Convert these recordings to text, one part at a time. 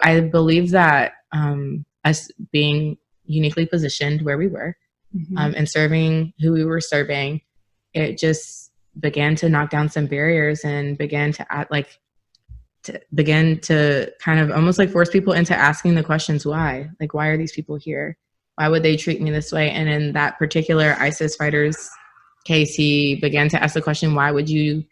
I believe that us being uniquely positioned where we were, and serving who we were serving, it just began to knock down some barriers and began to kind of almost like force people into asking the questions, why? Like, why are these people here? Why would they treat me this way? And in that particular ISIS fighter's case, he began to ask the question, why would you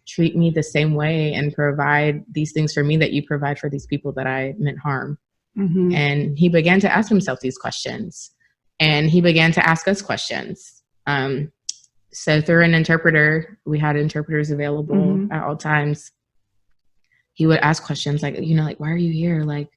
treat me the same way and provide these things for me that you provide for these people that I meant harm? And he began to ask himself these questions, and he began to ask us questions. So through an interpreter, we had interpreters available at all times. He would ask questions like, like, why are you here? Like,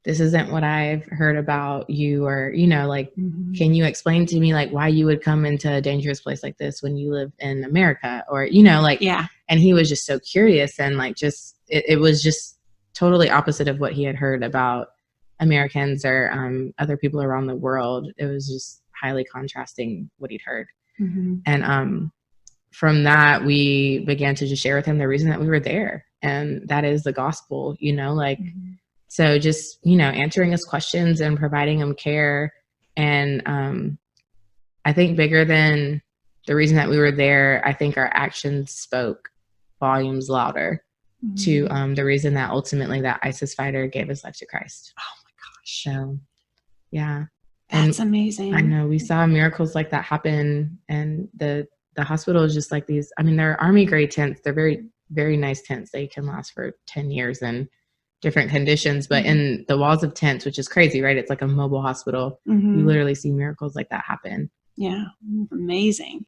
this isn't what I've heard about you, or, like, can you explain to me, like, why you would come into a dangerous place like this when you live in America? Or, and he was just so curious, and like, just, it was just totally opposite of what he had heard about Americans or other people around the world. It was just highly contrasting what he'd heard. And from that, we began to just share with him the reason that we were there. And that is the gospel, so just, answering his questions and providing him care. And I think bigger than the reason that we were there, I think our actions spoke volumes louder to the reason that ultimately that ISIS fighter gave his life to Christ. Oh my gosh. So, yeah. That's amazing. I know we saw miracles like that happen. And the hospital is just like these, they're Army grade tents. They're very, very nice tents. They can last for 10 years in different conditions, but in the walls of tents, which is crazy, right? It's like a mobile hospital. You literally see miracles like that happen. Yeah. Amazing.